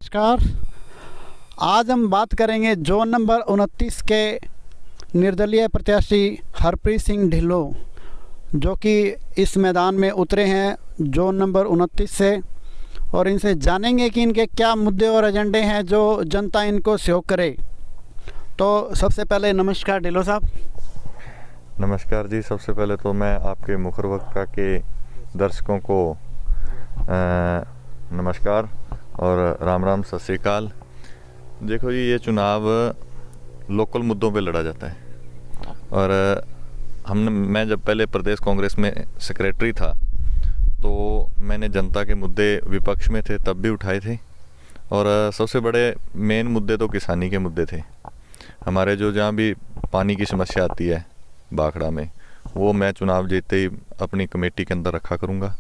नमस्कार। आज हम बात करेंगे जोन नंबर 29 के निर्दलीय प्रत्याशी हरप्रीत सिंह ढिल्लों, जो कि इस मैदान में उतरे हैं जोन नंबर 29 से, और इनसे जानेंगे कि इनके क्या मुद्दे और एजेंडे हैं जो जनता इनको सहयोग करे। तो सबसे पहले नमस्कार ढिल्लों साहब। नमस्कार जी। सबसे पहले तो मैं आपके मुखर वक्ता के दर्शकों को नमस्कार और राम राम, सत श्री अकाल। देखो जी, ये चुनाव लोकल मुद्दों पे लड़ा जाता है और मैं जब पहले प्रदेश कांग्रेस में सेक्रेटरी था तो मैंने जनता के मुद्दे विपक्ष में थे तब भी उठाए थे, और सबसे बड़े मेन मुद्दे तो किसानी के मुद्दे थे। हमारे जो जहाँ भी पानी की समस्या आती है बाखड़ा में, वो मैं चुनाव जीतते ही अपनी कमेटी के अंदर रखा करूँगा।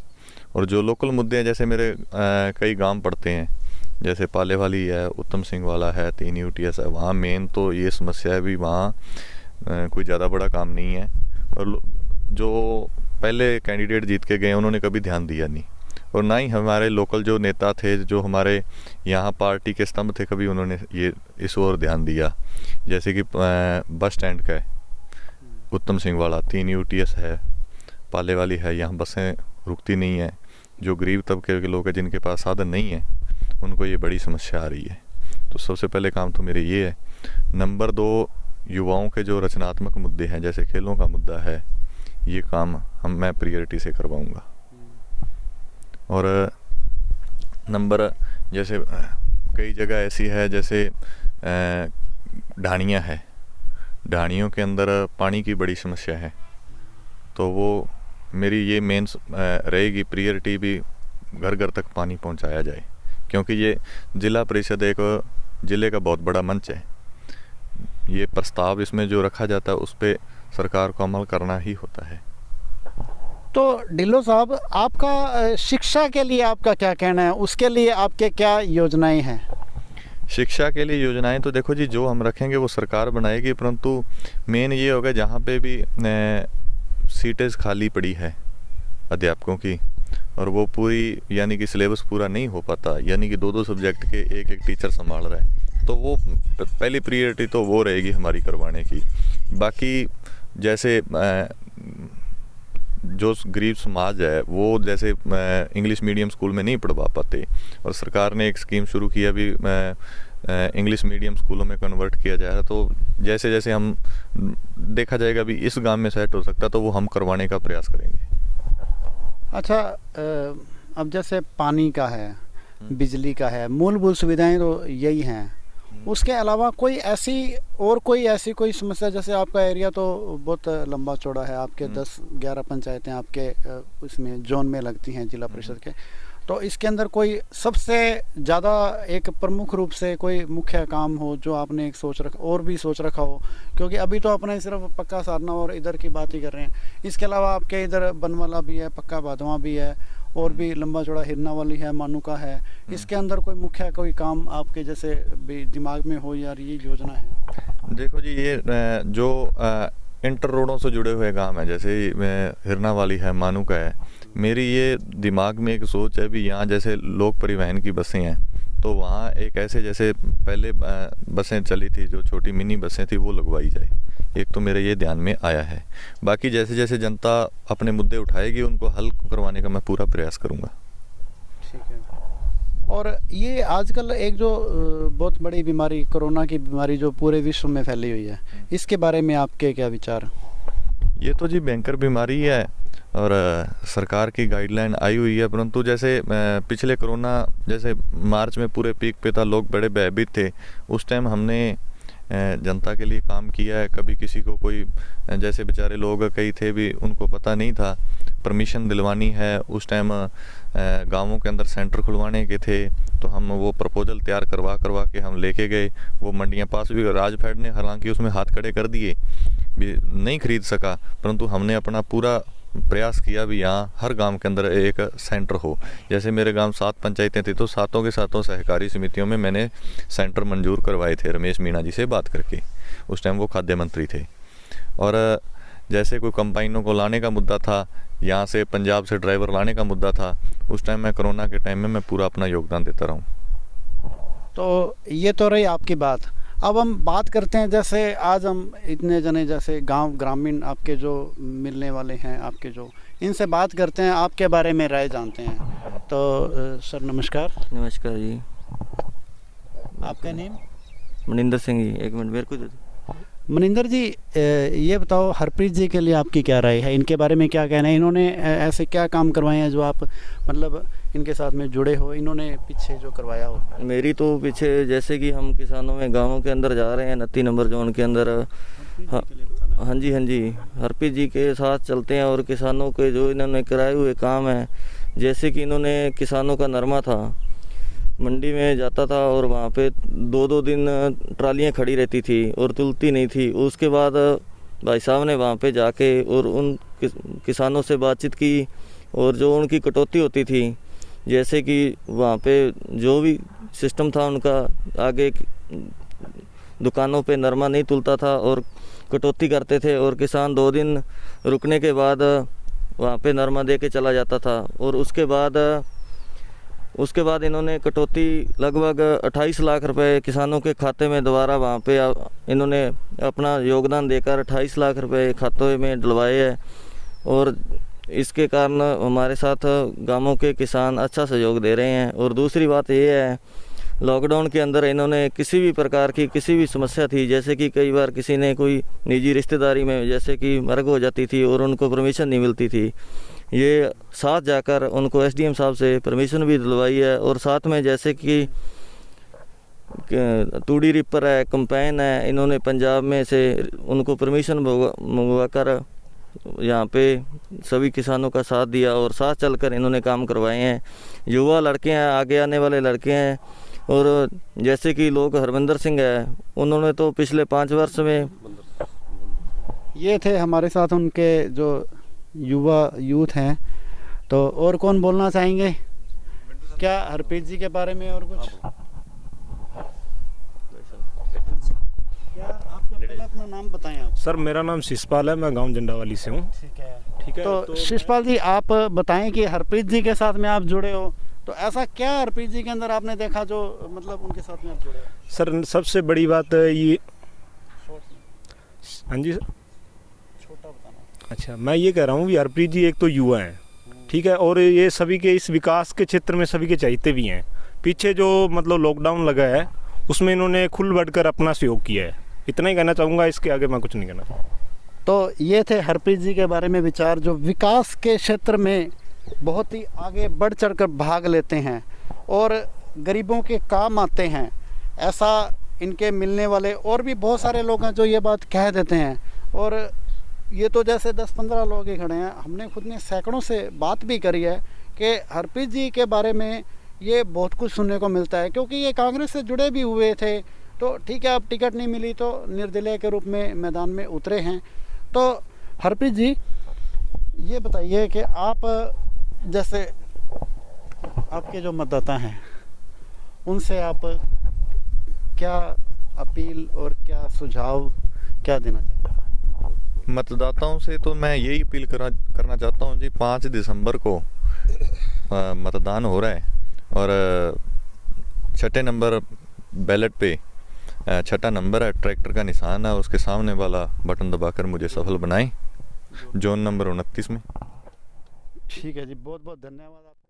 और जो लोकल मुद्दे हैं, जैसे मेरे कई गांव पड़ते हैं, जैसे पाले वाली है, उत्तम सिंह वाला है, 3 UTS है, वहाँ मेन तो ये समस्या है भी वहाँ कोई ज़्यादा बड़ा काम नहीं है। और जो पहले कैंडिडेट जीत के गए उन्होंने कभी ध्यान दिया नहीं, और ना ही हमारे लोकल जो नेता थे, जो हमारे यहाँ पार्टी के स्तंभ थे, कभी उन्होंने ये इस ओर ध्यान दिया। जैसे कि बस स्टैंड का है, उत्तम सिंह वाला, 3 UTS है, पाले वाली है, यहाँ बसें रुकती नहीं है। जो गरीब तबके के लोग हैं जिनके पास साधन नहीं है, उनको ये बड़ी समस्या आ रही है। तो सबसे पहले काम तो मेरे ये है। नंबर 2, युवाओं के जो रचनात्मक मुद्दे हैं, जैसे खेलों का मुद्दा है, ये काम मैं प्रियोरिटी से करवाऊँगा। और नंबर, जैसे कई जगह ऐसी है, जैसे ढाणियाँ है, ढाणियों के अंदर पानी की बड़ी समस्या है, तो वो मेरी ये मेन रहेगी प्रियोरिटी भी, घर घर तक पानी पहुंचाया जाए, क्योंकि ये जिला परिषद एक ज़िले का बहुत बड़ा मंच है। ये प्रस्ताव इसमें जो रखा जाता है उस पर सरकार को अमल करना ही होता है। तो ढिल्लों साहब, आपका शिक्षा के लिए आपका क्या कहना है, उसके लिए आपके क्या योजनाएं हैं? शिक्षा के लिए योजनाएं तो देखो जी, जो हम रखेंगे वो सरकार बनाएगी, परंतु मेन ये होगा जहाँ पे भी सीटें खाली पड़ी है अध्यापकों की, और वो पूरी यानी कि सिलेबस पूरा नहीं हो पाता, यानी कि 2-2 सब्जेक्ट के एक टीचर संभाल रहा है, तो वो पहली प्रियोरिटी तो वो रहेगी हमारी करवाने की। बाकी जैसे जो गरीब समाज है वो जैसे इंग्लिश मीडियम स्कूल में नहीं पढ़वा पाते, और सरकार ने एक स्कीम शुरू की अभी इंग्लिश मीडियम स्कूलों में कन्वर्ट किया जा रहा है। तो जैसे जैसे हम देखा जाएगा भी इस गांव में सेट हो सकता, तो वो हम करवाने का प्रयास करेंगे। अच्छा, अब जैसे पानी का है, बिजली का है, मूलभूत सुविधाएं तो यही हैं, उसके अलावा कोई ऐसी कोई समस्या? जैसे आपका एरिया तो बहुत लंबा चौड़ा है, आपके 10-11 पंचायतें आपके इसमें जोन में लगती हैं जिला परिषद के, तो इसके अंदर कोई सबसे ज़्यादा एक प्रमुख रूप से कोई मुख्य काम हो जो आपने एक सोच रखा हो? क्योंकि अभी तो अपने सिर्फ पक्का सारना और इधर की बात ही कर रहे हैं, इसके अलावा आपके इधर बनवाला भी है, पक्का बाधवा भी है, और भी लंबा चौड़ा हिरना वाली है, मानूका है। इसके अंदर कोई मुख्य कोई काम आपके जैसे भी दिमाग में हो, यार ये योजना है? देखो जी, ये जो इंटर रोडों से जुड़े हुए गांव हैं, जैसे हिरना वाली है, मानूका है, मेरी ये दिमाग में एक सोच है भी यहाँ जैसे लोक परिवहन की बसें हैं, तो वहाँ एक ऐसे जैसे पहले बसें चली थी, जो छोटी मिनी बसें थी, वो लगवाई जाए। एक तो मेरे ये ध्यान में आया है। बाकी जैसे जैसे जनता अपने मुद्दे उठाएगी उनको हल करवाने का मैं पूरा प्रयास करूँगा। ठीक है। और ये आजकल एक जो बहुत बड़ी बीमारी, कोरोना की बीमारी जो पूरे विश्व में फैली हुई है, इसके बारे में आपके क्या विचार? ये तो जी भयंकर बीमारी है और सरकार की गाइडलाइन आई हुई है, परंतु जैसे पिछले कोरोना जैसे मार्च में पूरे पीक पे था, लोग बड़े भयभीत थे, उस टाइम हमने जनता के लिए काम किया है। कभी किसी को कोई जैसे बेचारे लोग कई थे भी, उनको पता नहीं था परमिशन दिलवानी है, उस टाइम गांवों के अंदर सेंटर खुलवाने के थे, तो हम वो प्रपोजल तैयार करवा के हम लेके गए। वो मंडियां पास भी, राजफेड ने हालांकि उसमें हाथ खड़े कर दिए, भी नहीं खरीद सका, परंतु हमने अपना पूरा प्रयास किया भी यहाँ हर गांव के अंदर एक सेंटर हो। जैसे मेरे गांव 7 पंचायतें थी, तो 7 के 7 सहकारी समितियों में मैंने सेंटर मंजूर करवाए थे रमेश मीणा जी से बात करके, उस टाइम वो खाद्य मंत्री थे। और जैसे कोई कंबाइनों को लाने का मुद्दा था, यहाँ से पंजाब से ड्राइवर लाने का मुद्दा था, उस टाइम मैं कोरोना के टाइम में मैं पूरा अपना योगदान देता रहूँ। तो ये तो रही आपकी बात। अब हम बात करते हैं, जैसे आज हम इतने जने जैसे गांव ग्रामीण आपके जो मिलने वाले हैं, आपके जो इनसे बात करते हैं, आपके बारे में राय जानते हैं। तो सर नमस्कार। नमस्कार जी। आपका नेम? मनिंदर सिंह जी। एक मिनट मेरे को दे दो। मनिंदर जी, ये बताओ हरप्रीत जी के लिए आपकी क्या राय है, इनके बारे में क्या कहना है? इन्होंने ऐसे क्या काम करवाए हैं जो आप मतलब इनके साथ में जुड़े हो, इन्होंने पीछे जो करवाया हो? मेरी तो पीछे जैसे कि हम किसानों में गांवों के अंदर जा रहे हैं 29 नंबर जोन के अंदर। हाँ हाँ जी, हरप्रीत जी के साथ चलते हैं और किसानों के जो इन्होंने कराए हुए काम है, जैसे कि इन्होंने किसानों का नरमा था, मंडी में जाता था और वहाँ पे 2-2 दिन ट्रालियाँ खड़ी रहती थी और तुलती नहीं थी। उसके बाद भाई साहब ने वहाँ पे जाके और उन किसानों से बातचीत की और जो उनकी कटौती होती थी, जैसे कि वहाँ पे जो भी सिस्टम था उनका, आगे दुकानों पे नरमा नहीं तुलता था और कटौती करते थे और किसान 2 दिन रुकने के बाद वहाँ पे नरमा दे के चला जाता था। और उसके बाद इन्होंने कटौती लगभग 28 लाख रुपए किसानों के खाते में दोबारा वहाँ पे इन्होंने अपना योगदान देकर 28 लाख रुपए खाते में डलवाए हैं। और इसके कारण हमारे साथ गांवों के किसान अच्छा सहयोग दे रहे हैं। और दूसरी बात ये है, लॉकडाउन के अंदर इन्होंने किसी भी प्रकार की किसी भी समस्या थी, जैसे कि कई बार किसी ने कोई निजी रिश्तेदारी में जैसे कि मर्ग हो जाती थी और उनको परमिशन नहीं मिलती थी, ये साथ जाकर उनको एसडीएम साहब से परमिशन भी दिलवाई है। और साथ में जैसे कि तूड़ी रिपर है, कंपाइन है, इन्होंने पंजाब में से उनको परमिशन मंगवा कर यहाँ पे सभी किसानों का साथ दिया और साथ चलकर इन्होंने काम करवाए हैं। युवा लड़के हैं, आगे आने वाले लड़के हैं। और जैसे कि लोग हरविंदर सिंह है, उन्होंने तो पिछले 5 वर्ष में, ये थे हमारे साथ उनके जो यूथ हैं। तो और कौन बोलना चाहेंगे क्या हरप्रीत जी के बारे में और कुछ? क्या आपका पहले अपना नाम बताएं आप? सर मेरा नाम शिषपाल है, मैं गांव जंडावाली से हूँ। ठीक है। तो शिषपाल जी, आप बताएं कि हरप्रीत जी के साथ में आप जुड़े हो, तो ऐसा क्या हरप्रीत जी के अंदर आपने देखा जो मतलब उनके साथ में आप जुड़े हो? सर सबसे बड़ी बात ये, हाँ जी छोटा बताना। अच्छा, मैं ये कह रहा हूँ कि हरप्रीत जी एक तो युवा हैं, ठीक है, और ये सभी के इस विकास के क्षेत्र में सभी के चाहते भी हैं। पीछे जो मतलब लॉकडाउन लगा है उसमें इन्होंने खुल बढ़कर अपना सहयोग किया है। इतना ही कहना चाहूँगा, इसके आगे मैं कुछ नहीं कहना चाहूँगा। तो ये थे हरप्रीत जी के बारे में विचार, जो विकास के क्षेत्र में बहुत ही आगे बढ़ चढ़कर भाग लेते हैं और गरीबों के काम आते हैं। ऐसा इनके मिलने वाले और भी बहुत सारे लोग हैं जो ये बात कह देते हैं। और ये तो जैसे 10-15 लोग ही खड़े हैं, हमने खुद ने सैकड़ों से बात भी करी है कि हरप्रीत जी के बारे में ये बहुत कुछ सुनने को मिलता है, क्योंकि ये कांग्रेस से जुड़े भी हुए थे। तो ठीक है, अब टिकट नहीं मिली तो निर्दलीय के रूप में मैदान में उतरे हैं। तो हरप्रीत जी, ये बताइए कि आप जैसे आपके जो मतदाता हैं उनसे आप क्या अपील और क्या सुझाव क्या देना चाहेंगे? मतदाताओं से तो मैं यही अपील करना चाहता हूँ जी, 5 दिसंबर को मतदान हो रहा है और 6 नंबर बैलेट पे 6 नंबर है, ट्रैक्टर का निशान है, उसके सामने वाला बटन दबाकर मुझे सफल बनाएं जोन नंबर 29 में। ठीक है जी, बहुत बहुत धन्यवाद।